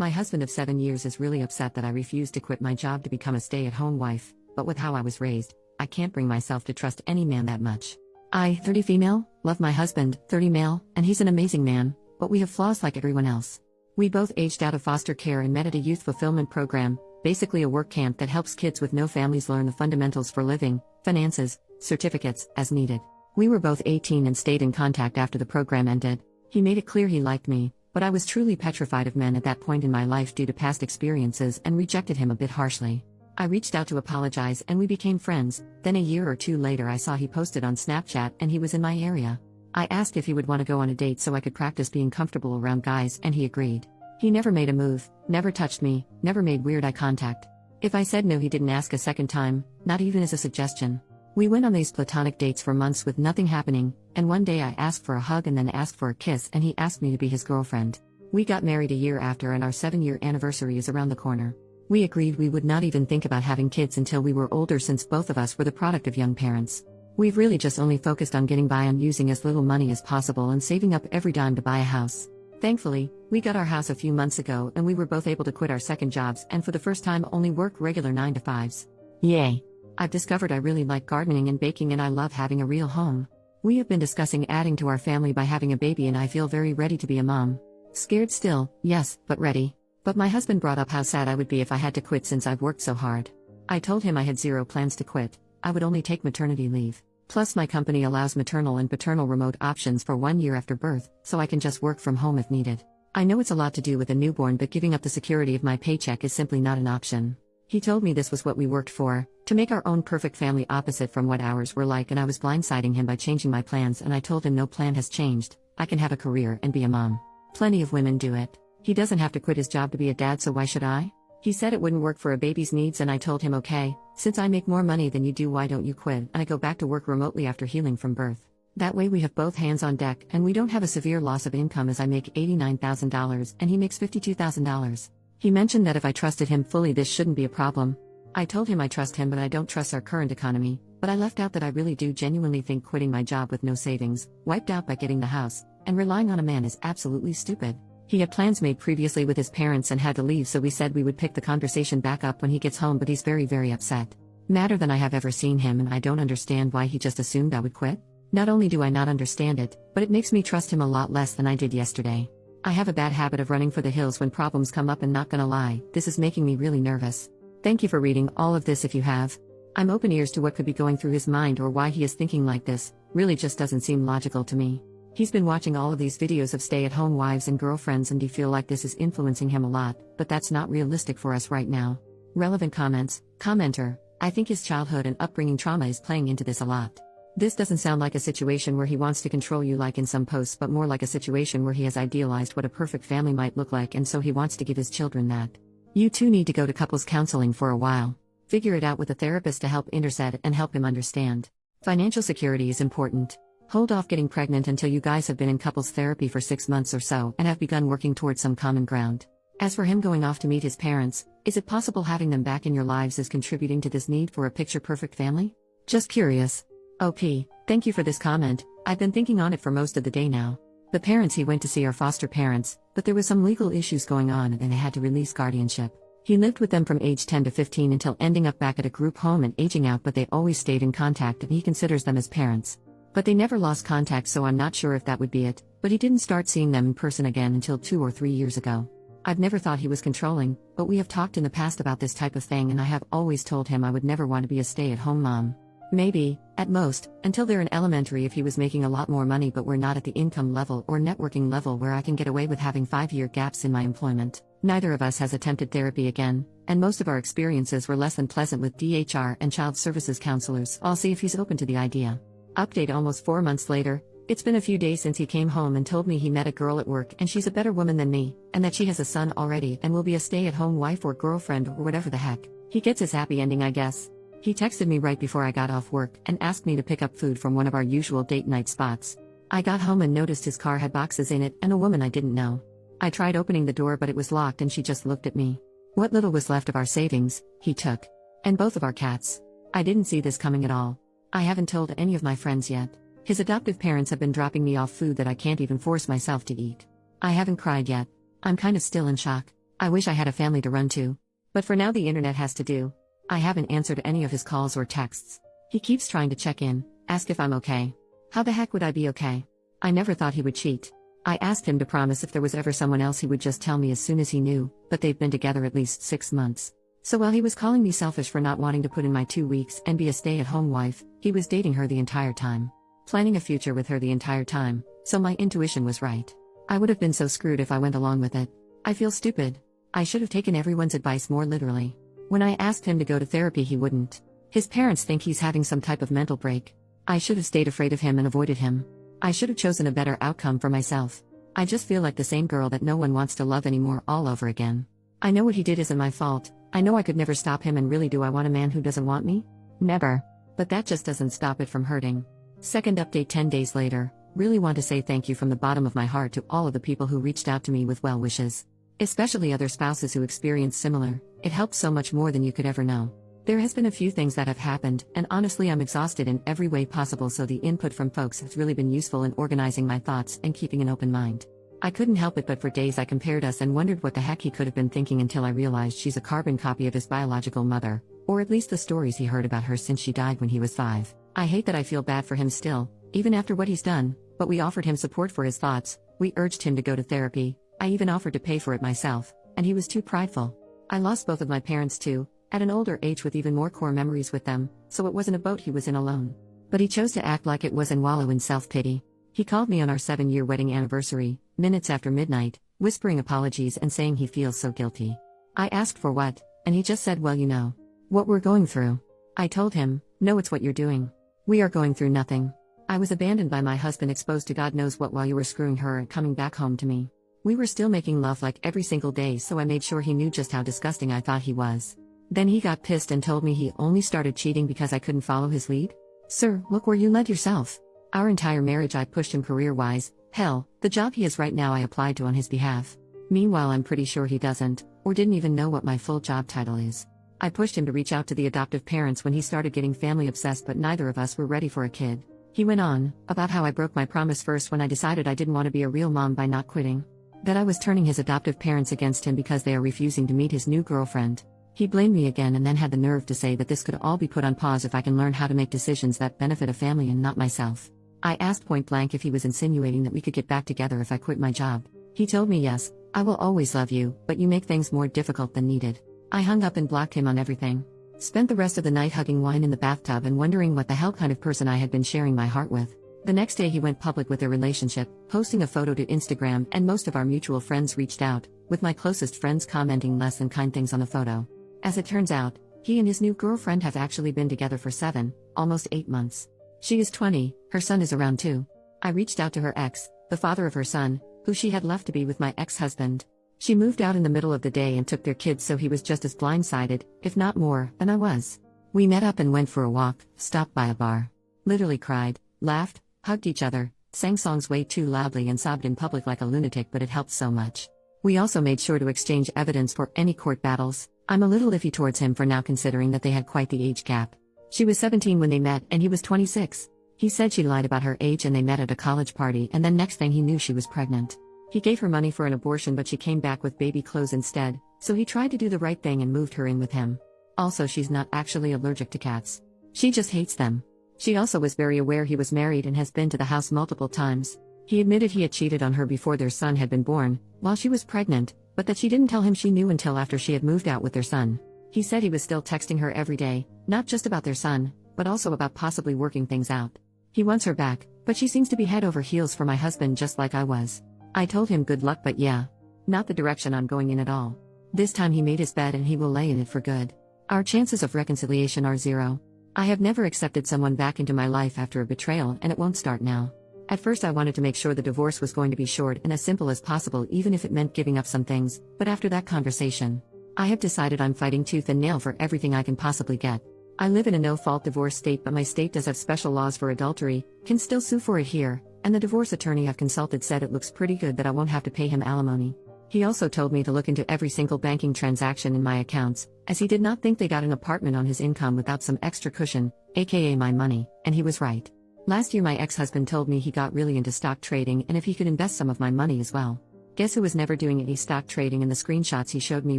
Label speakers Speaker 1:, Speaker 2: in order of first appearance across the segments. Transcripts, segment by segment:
Speaker 1: My husband of 7 years is really upset that I refused to quit my job to become a stay-at-home wife, but with how I was raised, I can't bring myself to trust any man that much. I, 30 female, love my husband, 30 male, and he's an amazing man, but we have flaws like everyone else. We both aged out of foster care and met at a youth fulfillment program, basically a work camp that helps kids with no families learn the fundamentals for living, finances, certificates, as needed. We were both 18 and stayed in contact after the program ended. He made it clear he liked me, but I was truly petrified of men at that point in my life due to past experiences and rejected him a bit harshly. I reached out to apologize and we became friends. Then a year or two later I saw he posted on Snapchat and he was in my area. I asked if he would want to go on a date so I could practice being comfortable around guys and he agreed. He never made a move, never touched me, never made weird eye contact. If I said no he didn't ask a second time, not even as a suggestion. We went on these platonic dates for months with nothing happening, and one day I asked for a hug and then asked for a kiss and he asked me to be his girlfriend. We got married a year after and our 7-year anniversary is around the corner. We agreed we would not even think about having kids until we were older since both of us were the product of young parents. We've really just only focused on getting by on using as little money as possible and saving up every dime to buy a house. Thankfully, we got our house a few months ago and we were both able to quit our second jobs and for the first time only work regular 9-to-5s. Yay! I've discovered I really like gardening and baking and I love having a real home. We have been discussing adding to our family by having a baby and I feel very ready to be a mom. Scared still, yes, but ready. But my husband brought up how sad I would be if I had to quit since I've worked so hard. I told him I had zero plans to quit. I would only take maternity leave. Plus my company allows maternal and paternal remote options for 1 year after birth, so I can just work from home if needed. I know it's a lot to do with a newborn but giving up the security of my paycheck is simply not an option. He told me this was what we worked for, to make our own perfect family opposite from what ours were like and I was blindsiding him by changing my plans and I told him no plan has changed, I can have a career and be a mom. Plenty of women do it. He doesn't have to quit his job to be a dad so why should I? He said it wouldn't work for a baby's needs and I told him okay, since I make more money than you do why don't you quit and I go back to work remotely after healing from birth. That way we have both hands on deck and we don't have a severe loss of income as I make $89,000 and he makes $52,000. He mentioned that if I trusted him fully this shouldn't be a problem. I told him I trust him but I don't trust our current economy, but I left out that I really do genuinely think quitting my job with no savings, wiped out by getting the house, and relying on a man is absolutely stupid. He had plans made previously with his parents and had to leave so we said we would pick the conversation back up when he gets home but he's very upset. Madder than I have ever seen him and I don't understand why he just assumed I would quit. Not only do I not understand it, but it makes me trust him a lot less than I did yesterday. I have a bad habit of running for the hills when problems come up and not gonna lie, this is making me really nervous. Thank you for reading all of this if you have. I'm open ears to what could be going through his mind or why he is thinking like this, really just doesn't seem logical to me. He's been watching all of these videos of stay-at-home wives and girlfriends and do feel like this is influencing him a lot, but that's not realistic for us right now. Relevant comments. Commenter, I think his childhood and upbringing trauma is playing into this a lot. This doesn't sound like a situation where he wants to control you like in some posts but more like a situation where he has idealized what a perfect family might look like and so he wants to give his children that. You two need to go to couples counseling for a while. Figure it out with a therapist to help intercede and help him understand. Financial security is important. Hold off getting pregnant until you guys have been in couples therapy for 6 months or so and have begun working towards some common ground. As for him going off to meet his parents, is it possible having them back in your lives is contributing to this need for a picture-perfect family? Just curious. OP, thank you for this comment. I've been thinking on it for most of the day now. The parents he went to see are foster parents, but there was some legal issues going on and they had to release guardianship. He lived with them from age 10 to 15 until ending up back at a group home and aging out but they always stayed in contact and he considers them as parents. But they never lost contact so I'm not sure if that would be it, but he didn't start seeing them in person again until 2 or 3 years ago. I've never thought he was controlling, but we have talked in the past about this type of thing and I have always told him I would never want to be a stay-at-home mom. Maybe, at most, until they're in elementary if he was making a lot more money but we're not at the income level or networking level where I can get away with having 5-year gaps in my employment. Neither of us has attempted therapy again, and most of our experiences were less than pleasant with DHR and child services counselors. I'll see if he's open to the idea. Update almost 4 months later, it's been a few days since he came home and told me he met a girl at work and she's a better woman than me, and that she has a son already and will be a stay-at-home wife or girlfriend or whatever the heck. He gets his happy ending I guess. He texted me right before I got off work and asked me to pick up food from one of our usual date night spots. I got home and noticed his car had boxes in it and a woman I didn't know. I tried opening the door but it was locked and she just looked at me. What little was left of our savings, he took. And both of our cats. I didn't see this coming at all. I haven't told any of my friends yet. His adoptive parents have been dropping me off food that I can't even force myself to eat. I haven't cried yet. I'm kind of still in shock. I wish I had a family to run to. But for now the internet has to do. I haven't answered any of his calls or texts. He keeps trying to check in, ask if I'm okay. How the heck would I be okay? I never thought he would cheat. I asked him to promise if there was ever someone else he would just tell me as soon as he knew, but they've been together at least 6 months. So while he was calling me selfish for not wanting to put in my 2 weeks and be a stay-at-home wife, he was dating her the entire time. Planning a future with her the entire time, so my intuition was right. I would have been so screwed if I went along with it. I feel stupid. I should have taken everyone's advice more literally. When I asked him to go to therapy he wouldn't. His parents think he's having some type of mental break. I should have stayed afraid of him and avoided him. I should have chosen a better outcome for myself. I just feel like the same girl that no one wants to love anymore all over again. I know what he did isn't my fault. I know I could never stop him, and really, do I want a man who doesn't want me? Never. But that just doesn't stop it from hurting. Second update 10 days later. Really want to say thank you from the bottom of my heart to all of the people who reached out to me with well wishes. Especially other spouses who experienced similar. It helped so much more than you could ever know. There has been a few things that have happened, and honestly I'm exhausted in every way possible, so the input from folks has really been useful in organizing my thoughts and keeping an open mind. I couldn't help it, but for days I compared us and wondered what the heck he could have been thinking, until I realized she's a carbon copy of his biological mother, or at least the stories he heard about her since she died when he was 5. I hate that I feel bad for him still, even after what he's done, but we offered him support for his thoughts, we urged him to go to therapy, I even offered to pay for it myself, and he was too prideful. I lost both of my parents too, at an older age with even more core memories with them, so it wasn't a boat he was in alone. But he chose to act like it was and wallow in self-pity. He called me on our 7-year wedding anniversary, minutes after midnight, whispering apologies and saying he feels so guilty. I asked for what, and he just said, well, you know what we're going through. I told him, no, it's what you're doing. We are going through nothing. I was abandoned by my husband, exposed to God knows what while you were screwing her and coming back home to me. We were still making love like every single day, so I made sure he knew just how disgusting I thought he was. Then he got pissed and told me he only started cheating because I couldn't follow his lead. Sir, look where you led yourself. Our entire marriage I pushed him career-wise. Hell, the job he has right now I applied to on his behalf. Meanwhile I'm pretty sure he doesn't, or didn't even know what my full job title is. I pushed him to reach out to the adoptive parents when he started getting family obsessed, but neither of us were ready for a kid. He went on about how I broke my promise first when I decided I didn't want to be a real mom by not quitting. That I was turning his adoptive parents against him because they are refusing to meet his new girlfriend. He blamed me again and then had the nerve to say that this could all be put on pause if I can learn how to make decisions that benefit a family and not myself. I asked point blank if he was insinuating that we could get back together if I quit my job. He told me, yes, I will always love you, but you make things more difficult than needed. I hung up and blocked him on everything. Spent the rest of the night hugging wine in the bathtub and wondering what the hell kind of person I had been sharing my heart with. The next day he went public with their relationship, posting a photo to Instagram, and most of our mutual friends reached out, with my closest friends commenting less than kind things on the photo. As it turns out, he and his new girlfriend have actually been together for 7, almost 8 months. She is 20, her son is around 2. I reached out to her ex, the father of her son, who she had left to be with my ex-husband. She moved out in the middle of the day and took their kids, so he was just as blindsided, if not more, than I was. We met up and went for a walk, stopped by a bar. Literally cried, laughed, hugged each other, sang songs way too loudly and sobbed in public like a lunatic, but it helped so much. We also made sure to exchange evidence for any court battles. I'm a little iffy towards him for now, considering that they had quite the age gap. She was 17 when they met and he was 26. He said she lied about her age and they met at a college party, and then next thing he knew she was pregnant. He gave her money for an abortion, but she came back with baby clothes instead, so he tried to do the right thing and moved her in with him. Also, she's not actually allergic to cats. She just hates them. She also was very aware he was married and has been to the house multiple times. He admitted he had cheated on her before their son had been born, while she was pregnant, but that she didn't tell him she knew until after she had moved out with their son. He said he was still texting her every day, not just about their son, but also about possibly working things out. He wants her back, but she seems to be head over heels for my husband, just like I was. I told him good luck, but yeah, not the direction I'm going in at all. This time he made his bed and he will lay in it for good. Our chances of reconciliation are 0. I have never accepted someone back into my life after a betrayal, and it won't start now. At first I wanted to make sure the divorce was going to be short and as simple as possible, even if it meant giving up some things, but after that conversation, I have decided I'm fighting tooth and nail for everything I can possibly get. I live in a no-fault divorce state, but my state does have special laws for adultery, can still sue for it here, and the divorce attorney I've consulted said it looks pretty good that I won't have to pay him alimony. He also told me to look into every single banking transaction in my accounts, as he did not think they got an apartment on his income without some extra cushion, aka my money, and he was right. Last year my ex-husband told me he got really into stock trading and if he could invest some of my money as well. Guess who was never doing any stock trading, and the screenshots he showed me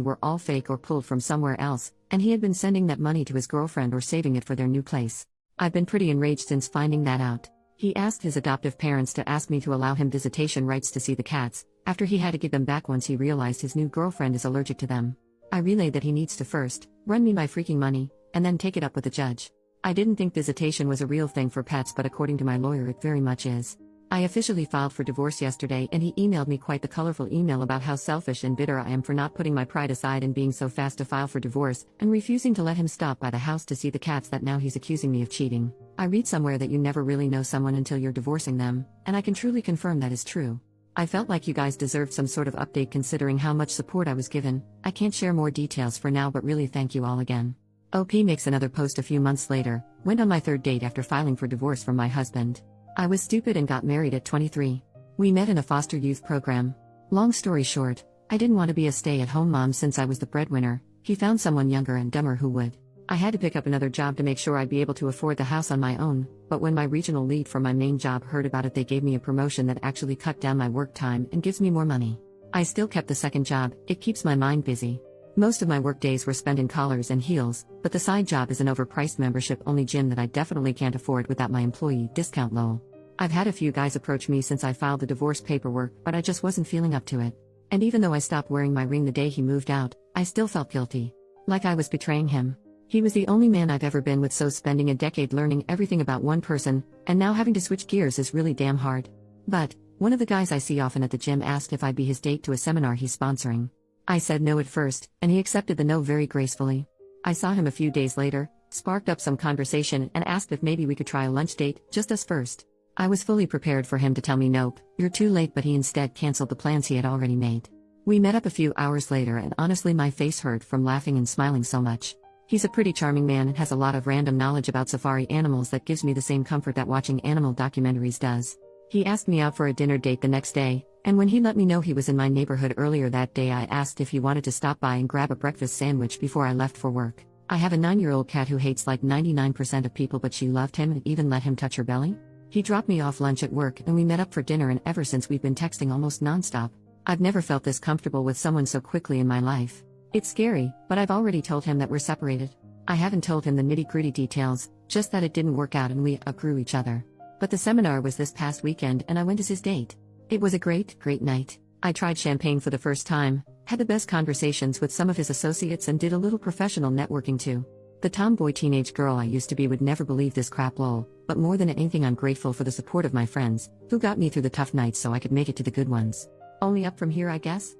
Speaker 1: were all fake or pulled from somewhere else, and he had been sending that money to his girlfriend or saving it for their new place. I've been pretty enraged since finding that out. He asked his adoptive parents to ask me to allow him visitation rights to see the cats, after he had to give them back once he realized his new girlfriend is allergic to them. I relayed that he needs to first run me my freaking money, and then take it up with the judge. I didn't think visitation was a real thing for pets, but according to my lawyer it very much is. I officially filed for divorce yesterday, and he emailed me quite the colorful email about how selfish and bitter I am for not putting my pride aside and being so fast to file for divorce, and refusing to let him stop by the house to see the cats that now he's accusing me of cheating. I read somewhere that you never really know someone until you're divorcing them, and I can truly confirm that is true. I felt like you guys deserved some sort of update considering how much support I was given. I can't share more details for now, but really thank you all again. OP makes another post a few months later. Went on my third date after filing for divorce from my husband. I was stupid and got married at 23. We met in a foster youth program. Long story short, I didn't want to be a stay-at-home mom since I was the breadwinner. He found someone younger and dumber who would. I had to pick up another job to make sure I'd be able to afford the house on my own, but when my regional lead for my main job heard about it, they gave me a promotion that actually cut down my work time and gives me more money. I still kept the second job. It keeps my mind busy. Most of my work days were spent in collars and heels, but the side job is an overpriced membership-only gym that I definitely can't afford without my employee discount lol. I've had a few guys approach me since I filed the divorce paperwork, but I just wasn't feeling up to it. And even though I stopped wearing my ring the day he moved out, I still felt guilty. Like I was betraying him. He was the only man I've ever been with, so spending a decade learning everything about one person, and now having to switch gears is really damn hard. But one of the guys I see often at the gym asked if I'd be his date to a seminar he's sponsoring. I said no at first, and he accepted the no very gracefully. I saw him a few days later, sparked up some conversation, and asked if maybe we could try a lunch date, just us first. I was fully prepared for him to tell me nope, you're too late, but he instead canceled the plans he had already made. We met up a few hours later, and honestly my face hurt from laughing and smiling so much. He's a pretty charming man and has a lot of random knowledge about safari animals that gives me the same comfort that watching animal documentaries does. He asked me out for a dinner date the next day, and when he let me know he was in my neighborhood earlier that day, I asked if he wanted to stop by and grab a breakfast sandwich before I left for work. I have a 9-year-old cat who hates like 99% of people, but she loved him and even let him touch her belly. He dropped me off lunch at work and we met up for dinner, and ever since we've been texting almost nonstop. I've never felt this comfortable with someone so quickly in my life. It's scary, but I've already told him that we're separated. I haven't told him the nitty-gritty details, just that it didn't work out and we outgrew each other. But the seminar was this past weekend and I went as his date. It was a great night. I tried champagne for the first time, had the best conversations with some of his associates, and did a little professional networking too. The tomboy teenage girl I used to be would never believe this crap lol, but more than anything I'm grateful for the support of my friends, who got me through the tough nights so I could make it to the good ones. Only up from here, I guess?